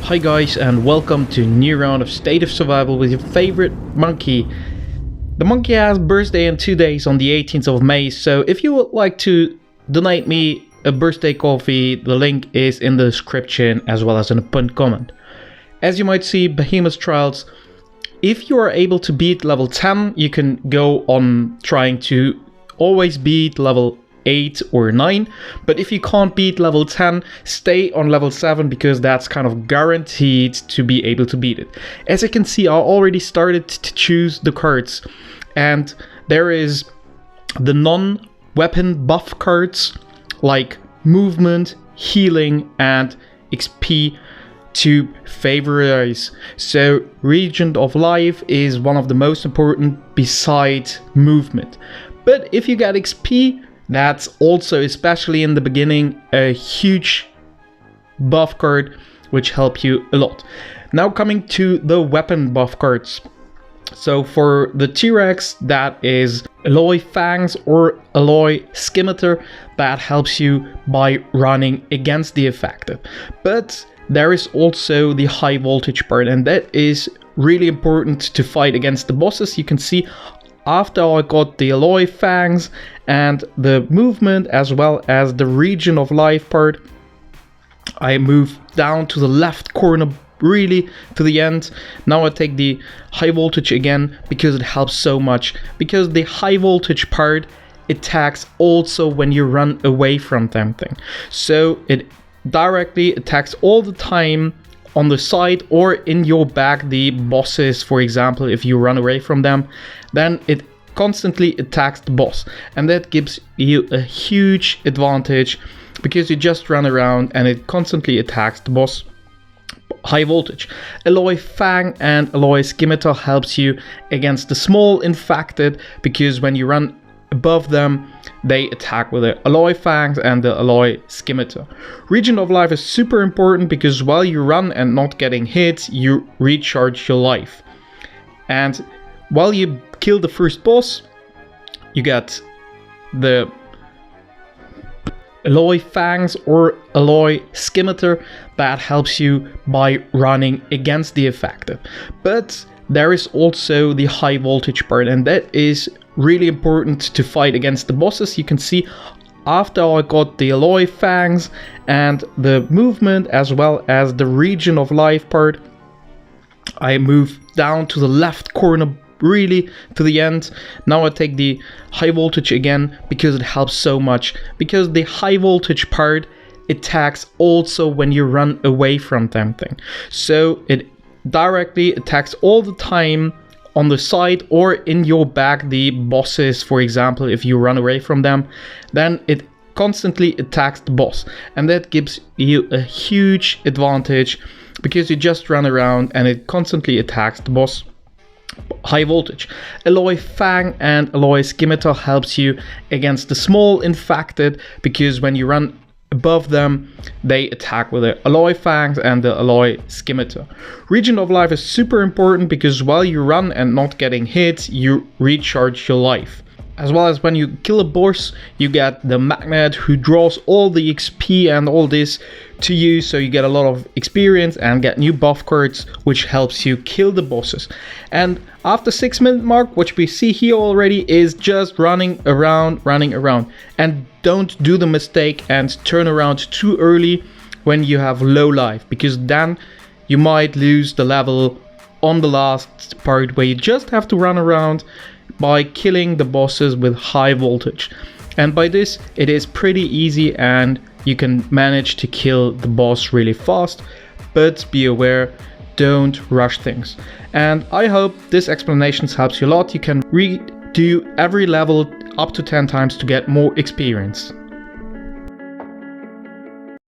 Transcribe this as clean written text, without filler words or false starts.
Hi guys, and welcome to a new round of State of Survival with your favorite monkey. The monkey has birthday in 2 days on the 18th of May, so if you would like to donate me a birthday coffee, the link is in the description as well as in a pinned comment. As you might see, Behemoth-Trials, if you are able to beat level 10, you can go on trying to always beat level 8 or 9, but if you can't beat level 10, stay on level 7 because that's kind of guaranteed to be able to beat it. As you can see, I already started to choose the cards, and there is the non-weapon buff cards like movement, healing and XP to favorize. So Regent of Life is one of the most important besides movement, but if you get XP, that's also, especially in the beginning, a huge buff card which help you a lot. Now coming to the weapon buff cards. So for the T-Rex, that is Alloy Fangs or Alloy Scimitar, that helps you by running against the effective. But there is also the high voltage part, and that is really important to fight against the bosses. You can see after I got the Alloy Fangs and the movement as well as the Region of Life part, I move down to the left corner really to the end. Now I take the high voltage again because it helps so much, because the high voltage part attacks also when you run away from something. So it directly attacks all the time on the side or in your back the bosses. For example, if you run away from them, then it constantly attacks the boss, and that gives you a huge advantage because you just run around and it constantly attacks the boss. High voltage. Alloy Fang and Alloy Scimitar helps you against the small infected, because when you run above them, they attack with the Alloy Fangs and the Alloy Scimitar. Region of Life is super important because while you run and not getting hit, you recharge your life. And while you kill the first boss, you get the Alloy Fangs or Alloy Scimitar, that helps you by running against the effective. But there is also the high voltage part, and that is really important to fight against the bosses. You can see after I got the Alloy Fangs and the movement as well as the Region of Life part, I move down to the left corner really to the end. Now I take the high voltage again because it helps so much, because the high voltage part attacks also when you run away from something. So it directly attacks all the time on the side or in your back the bosses. For example, if you run away from them, then it constantly attacks the boss, and that gives you a huge advantage because you just run around and it constantly attacks the boss. High voltage. Alloy Fang and Alloy Scimitar helps you against the small infected, because when you run above them, they attack with the Alloy Fangs and the Alloy Scimitar. Region of Life is super important because while you run and not getting hit, you recharge your life. As well as when you kill a boss, you get the magnet who draws all the XP and all this to you, so you get a lot of experience and get new buff cards which helps you kill the bosses. And after 6-minute mark, which we see here already, is just running around, and don't do the mistake and turn around too early when you have low life, because then you might lose the level on the last part where you just have to run around by killing the bosses with high voltage. And by this, it is pretty easy and you can manage to kill the boss really fast, but be aware, don't rush things. And I hope this explanation helps you a lot. You can redo every level up to 10 times to get more experience.